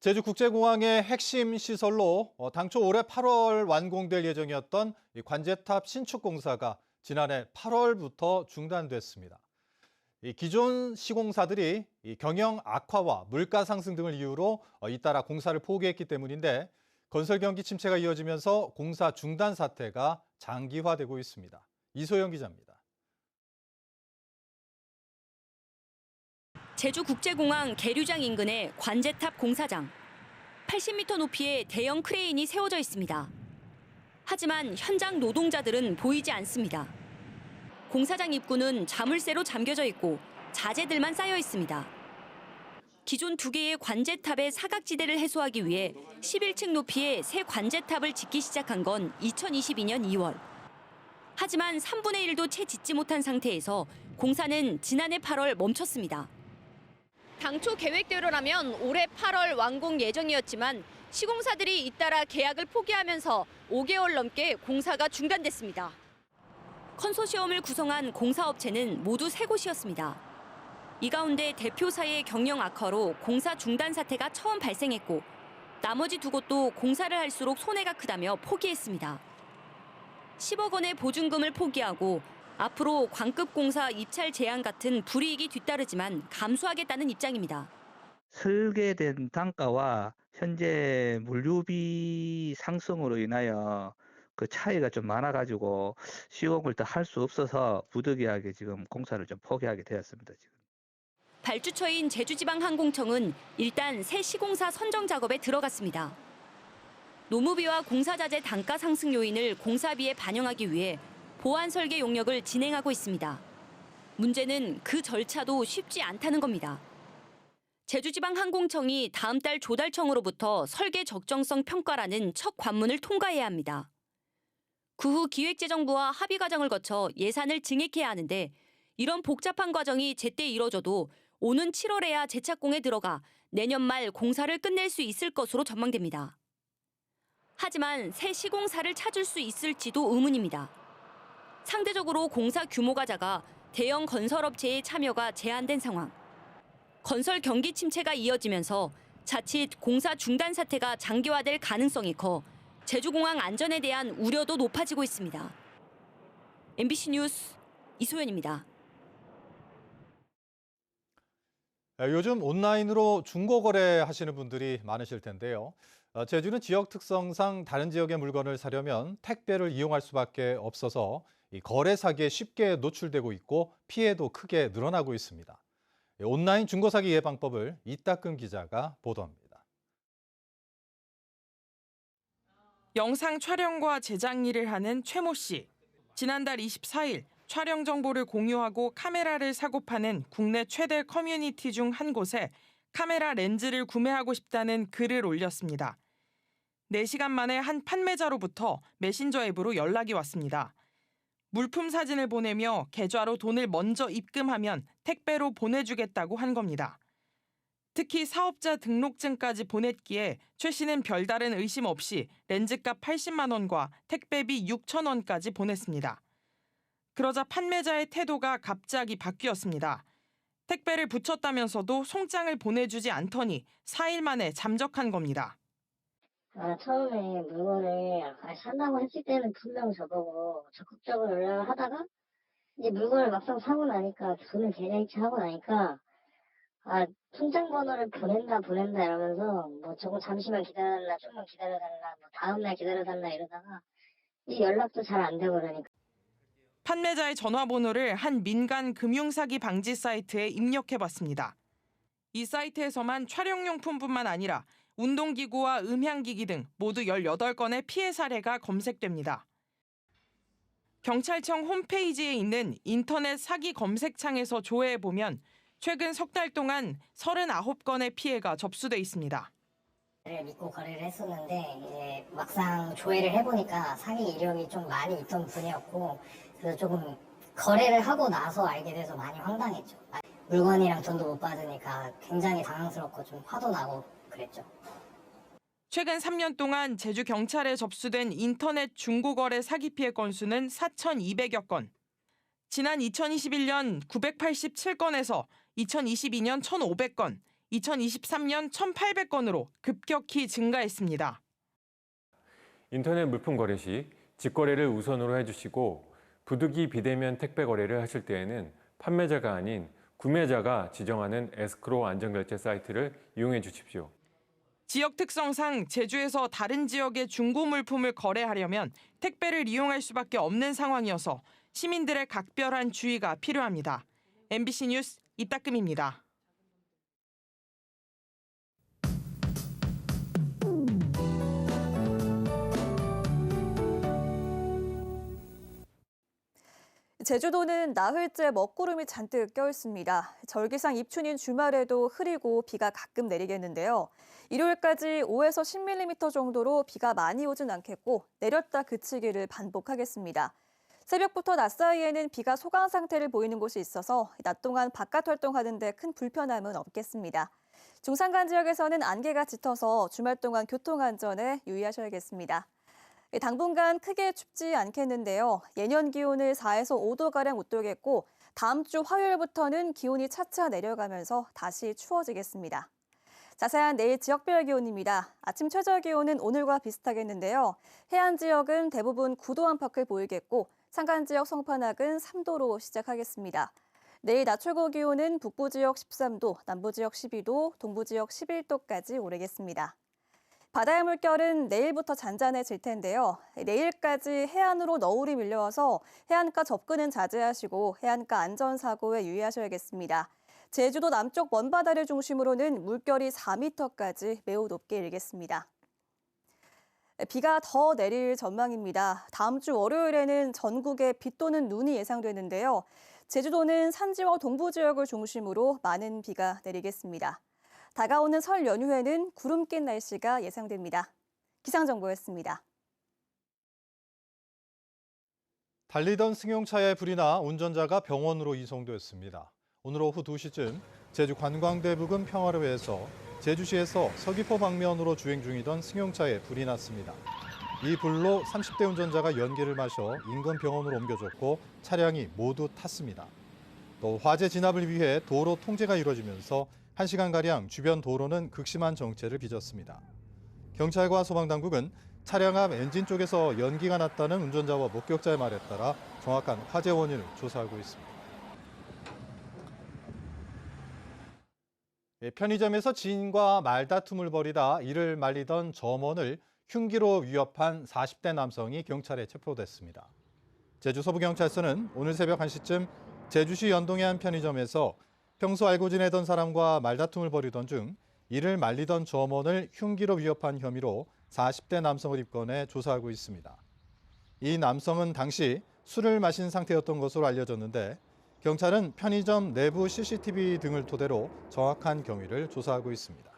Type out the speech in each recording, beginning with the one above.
제주국제공항의 핵심 시설로 당초 올해 8월 완공될 예정이었던 이 관제탑 신축 공사가 지난해 8월부터 중단됐습니다. 이 기존 시공사들이 이 경영 악화와 물가 상승 등을 이유로 잇따라 공사를 포기했기 때문인데 건설 경기 침체가 이어지면서 공사 중단 사태가 장기화되고 있습니다. 이소영 기자입니다. 제주국제공항 계류장 인근의 관제탑 공사장. 80m 높이의 대형 크레인이 세워져 있습니다. 하지만 현장 노동자들은 보이지 않습니다. 공사장 입구는 자물쇠로 잠겨져 있고 자재들만 쌓여 있습니다. 기존 2개의 관제탑의 사각지대를 해소하기 위해 11층 높이의 새 관제탑을 짓기 시작한 건 2022년 2월. 하지만 3분의 1도 채 짓지 못한 상태에서 공사는 지난해 8월 멈췄습니다. 당초 계획대로라면 올해 8월 완공 예정이었지만 시공사들이 잇따라 계약을 포기하면서 5개월 넘게 공사가 중단됐습니다. 컨소시엄을 구성한 공사업체는 모두 3곳이었습니다. 이 가운데 대표사의 경영 악화로 공사 중단 사태가 처음 발생했고 나머지 2곳도 공사를 할수록 손해가 크다며 포기했습니다. 10억 원의 보증금을 포기하고 앞으로 광급 공사 입찰 제한 같은 불이익이 뒤따르지만 감수하겠다는 입장입니다. 설계된 단가와 현재 물류비 상승으로 인하여 그 차이가 좀 많아가지고 시공을 더 할 수 없어서 부득이하게 지금 공사를 좀 포기하게 되었습니다. 지금. 발주처인 제주지방항공청은 일단 새 시공사 선정 작업에 들어갔습니다. 노무비와 공사자재 단가 상승 요인을 공사비에 반영하기 위해 보완 설계 용역을 진행하고 있습니다. 문제는 그 절차도 쉽지 않다는 겁니다. 제주지방항공청이 다음 달 조달청으로부터 설계 적정성 평가라는 첫 관문을 통과해야 합니다. 그 후 기획재정부와 합의 과정을 거쳐 예산을 증액해야 하는데 이런 복잡한 과정이 제때 이뤄져도 오는 7월에야 재착공에 들어가 내년 말 공사를 끝낼 수 있을 것으로 전망됩니다. 하지만 새 시공사를 찾을 수 있을지도 의문입니다. 상대적으로 공사 규모가 작아 대형 건설업체의 참여가 제한된 상황. 건설 경기 침체가 이어지면서 자칫 공사 중단 사태가 장기화될 가능성이 커 제주공항 안전에 대한 우려도 높아지고 있습니다. MBC 뉴스 이소연입니다. 요즘 온라인으로 중고거래 하시는 분들이 많으실 텐데요. 제주는 지역 특성상 다른 지역의 물건을 사려면 택배를 이용할 수밖에 없어서 이 거래 사기에 쉽게 노출되고 있고 피해도 크게 늘어나고 있습니다. 온라인 중고 사기 예방법을 이따금 기자가 보도합니다. 영상 촬영과 제작 일을 하는 최모 씨. 지난달 24일 촬영 정보를 공유하고 카메라를 사고 파는 국내 최대 커뮤니티 중 한 곳에 카메라 렌즈를 구매하고 싶다는 글을 올렸습니다. 4시간 만에 한 판매자로부터 메신저 앱으로 연락이 왔습니다. 물품 사진을 보내며 계좌로 돈을 먼저 입금하면 택배로 보내주겠다고 한 겁니다. 특히 사업자 등록증까지 보냈기에 최 씨는 별다른 의심 없이 렌즈값 80만 원과 택배비 6천 원까지 보냈습니다. 그러자 판매자의 태도가 갑자기 바뀌었습니다. 택배를 붙였다면서도 송장을 보내주지 않더니 4일 만에 잠적한 겁니다. 처음에 물건을 산다고 했을 때는 분명 저보고 적극적으로 연락을 하다가 이제 물건을 막상 사고 나니까 돈을 계좌이체 하고 나니까 통장 번호를 보낸다 이러면서 뭐 저거 잠시만 기다려달라, 좀만 기다려달라, 뭐 다음날 기다려달라 이러다가 이 연락도 잘 안 되고 그러니까. 판매자의 전화번호를 한 민간 금융사기 방지 사이트에 입력해봤습니다. 이 사이트에서만 촬영용품뿐만 아니라 운동기구와 음향기기 등 모두 18건의 피해 사례가 검색됩니다. 경찰청 홈페이지에 있는 인터넷 사기 검색창에서 조회해보면 최근 석 달 동안 39건의 피해가 접수돼 있습니다. 믿고 거래를 했었는데 이제 막상 조회를 해보니까 사기 이력이 좀 많이 있던 분이었고 그래서 조금 거래를 하고 나서 알게 돼서 많이 황당했죠. 물건이랑 돈도 못 받으니까 굉장히 당황스럽고 좀 화도 나고 그랬죠. 최근 3년 동안 제주경찰에 접수된 인터넷 중고거래 사기 피해 건수는 4,200여 건. 지난 2021년 987건에서 2022년 1,500건, 2023년 1,800건으로 급격히 증가했습니다. 인터넷 물품 거래 시 직거래를 우선으로 해주시고 부득이 비대면 택배 거래를 하실 때에는 판매자가 아닌 구매자가 지정하는 에스크로 안전결제 사이트를 이용해 주십시오. 지역 특성상 제주에서 다른 지역의 중고 물품을 거래하려면 택배를 이용할 수밖에 없는 상황이어서 시민들의 각별한 주의가 필요합니다. MBC 뉴스 이따금입니다. 제주도는 나흘째 먹구름이 잔뜩 껴있습니다. 절기상 입춘인 주말에도 흐리고 비가 가끔 내리겠는데요. 일요일까지 5에서 10mm 정도로 비가 많이 오진 않겠고 내렸다 그치기를 반복하겠습니다. 새벽부터 낮 사이에는 비가 소강 상태를 보이는 곳이 있어서 낮 동안 바깥 활동하는 데 큰 불편함은 없겠습니다. 중산간 지역에서는 안개가 짙어서 주말 동안 교통안전에 유의하셔야겠습니다. 당분간 크게 춥지 않겠는데요. 예년 기온을 4에서 5도가량 웃돌겠고 다음 주 화요일부터는 기온이 차차 내려가면서 다시 추워지겠습니다. 자세한 내일 지역별 기온입니다. 아침 최저 기온은 오늘과 비슷하겠는데요. 해안 지역은 대부분 9도 안팎을 보이겠고 산간 지역 성판악은 3도로 시작하겠습니다. 내일 낮 최고 기온은 북부 지역 13도, 남부 지역 12도, 동부 지역 11도까지 오르겠습니다. 바다의 물결은 내일부터 잔잔해질 텐데요. 내일까지 해안으로 너울이 밀려와서 해안가 접근은 자제하시고 해안가 안전사고에 유의하셔야겠습니다. 제주도 남쪽 먼바다를 중심으로는 물결이 4m까지 매우 높게 일겠습니다. 비가 더 내릴 전망입니다. 다음 주 월요일에는 전국에 비 또는 눈이 예상되는데요. 제주도는 산지와 동부 지역을 중심으로 많은 비가 내리겠습니다. 다가오는 설 연휴에는 구름 낀 날씨가 예상됩니다. 기상정보였습니다. 달리던 승용차에 불이 나 운전자가 병원으로 이송됐습니다. 오늘 오후 2시쯤 제주 관광대 부근 평화로에서 제주시에서 서귀포 방면으로 주행 중이던 승용차에 불이 났습니다. 이 불로 30대 운전자가 연기를 마셔 인근 병원으로 옮겨졌고 차량이 모두 탔습니다. 또 화재 진압을 위해 도로 통제가 이루어지면서 1시간가량 주변 도로는 극심한 정체를 빚었습니다. 경찰과 소방당국은 차량 앞 엔진 쪽에서 연기가 났다는 운전자와 목격자의 말에 따라 정확한 화재 원인을 조사하고 있습니다. 편의점에서 지인과 말다툼을 벌이다 이를 말리던 점원을 흉기로 위협한 40대 남성이 경찰에 체포됐습니다. 제주 서부경찰서는 오늘 새벽 1시쯤 제주시 연동의 한 편의점에서 평소 알고 지내던 사람과 말다툼을 벌이던 중 이를 말리던 점원을 흉기로 위협한 혐의로 40대 남성을 입건해 조사하고 있습니다. 이 남성은 당시 술을 마신 상태였던 것으로 알려졌는데 경찰은 편의점 내부 CCTV 등을 토대로 정확한 경위를 조사하고 있습니다.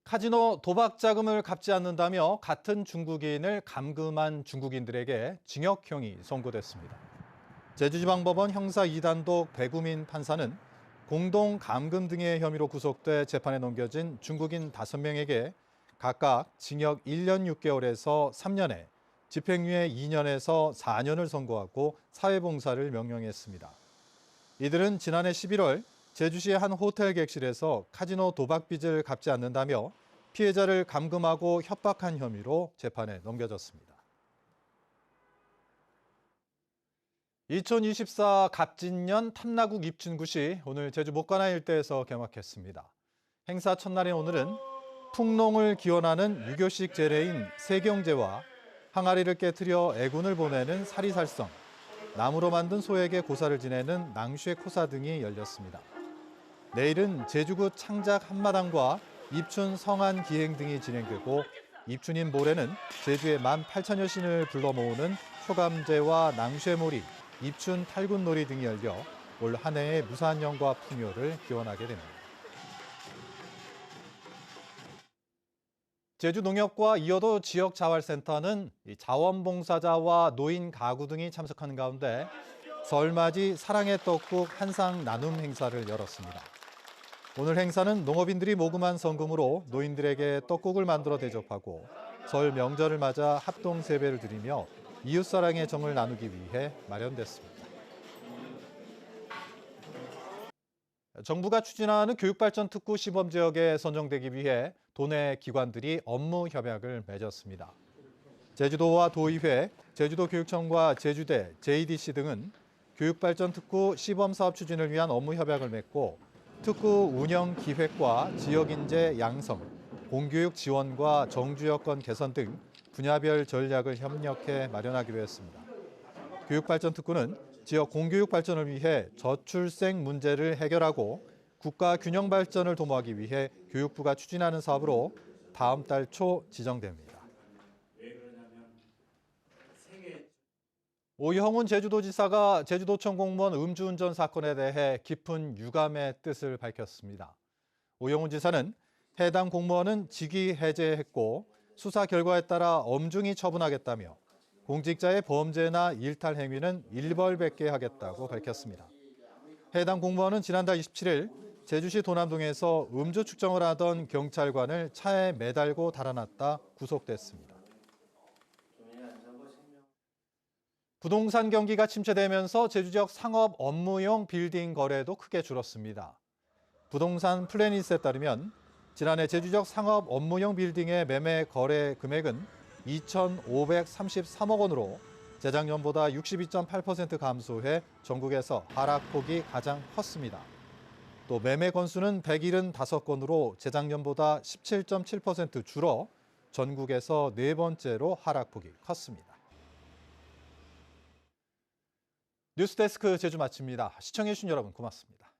카지노 도박 자금을 갚지 않는다며 같은 중국인을 감금한 중국인들에게 징역형이 선고됐습니다. 제주지방법원 형사 2단독 배구민 판사는 공동 감금 등의 혐의로 구속돼 재판에 넘겨진 중국인 5명에게 각각 징역 1년 6개월에서 3년에 집행유예 2년에서 4년을 선고하고 사회봉사를 명령했습니다. 이들은 지난해 11월 제주시의 한 호텔 객실에서 카지노 도박 빚을 갚지 않는다며 피해자를 감금하고 협박한 혐의로 재판에 넘겨졌습니다. 2024 갑진년 탐나국 입춘굿이 오늘 제주 목가나 일대에서 개막했습니다. 행사 첫날인 오늘은 풍농을 기원하는 유교식 제례인 세경제와 항아리를 깨트려 애군을 보내는 사리살성, 나무로 만든 소에게 고사를 지내는 낭쉐 코사 등이 열렸습니다. 내일은 제주굿 창작 한마당과 입춘 성안 기행 등이 진행되고 입춘인 모레는 제주의 18,000여 신을 불러 모으는 초감제와 낭쉐몰이, 입춘 탈군놀이 등이 열려 올 한 해의 무사한 영과 풍요를 기원하게 됩니다. 제주농협과 이어도 지역자활센터는 자원봉사자와 노인 가구 등이 참석하는 가운데 설맞이 사랑의 떡국 한상 나눔 행사를 열었습니다. 오늘 행사는 농업인들이 모금한 성금으로 노인들에게 떡국을 만들어 대접하고 설 명절을 맞아 합동 세배를 드리며 이웃사랑의 정을 나누기 위해 마련됐습니다. 정부가 추진하는 교육발전 특구 시범 지역에 선정되기 위해 도내 기관들이 업무 협약을 맺었습니다. 제주도와 도의회, 제주도교육청과 제주대, JDC 등은 교육발전 특구 시범 사업 추진을 위한 업무 협약을 맺고 특구 운영 기획과 지역 인재 양성, 공교육 지원과 정주 여건 개선 등 분야별 전략을 협력해 마련하기로 했습니다. 교육발전 특구는 지역 공교육 발전을 위해 저출생 문제를 해결하고 국가 균형 발전을 도모하기 위해 교육부가 추진하는 사업으로 다음 달 초 지정됩니다. 오형훈 제주도지사가 제주도청 공무원 음주운전 사건에 대해 깊은 유감의 뜻을 밝혔습니다. 오형훈 지사는 해당 공무원은 직위 해제했고 수사 결과에 따라 엄중히 처분하겠다며 공직자의 범죄나 일탈 행위는 일벌백계 하겠다고 밝혔습니다. 해당 공무원은 지난달 27일 제주시 도남동에서 음주 측정을 하던 경찰관을 차에 매달고 달아났다 구속됐습니다. 부동산 경기가 침체되면서 제주 지역 상업 업무용 빌딩 거래도 크게 줄었습니다. 부동산 플래닛에 따르면 지난해 제주 지역 상업 업무용 빌딩의 매매 거래 금액은 2,533억 원으로 재작년보다 62.8% 감소해 전국에서 하락폭이 가장 컸습니다. 또 매매 건수는 175건으로 재작년보다 17.7% 줄어 전국에서 네 번째로 하락폭이 컸습니다. 뉴스데스크 제주 마칩니다. 시청해주신 여러분 고맙습니다.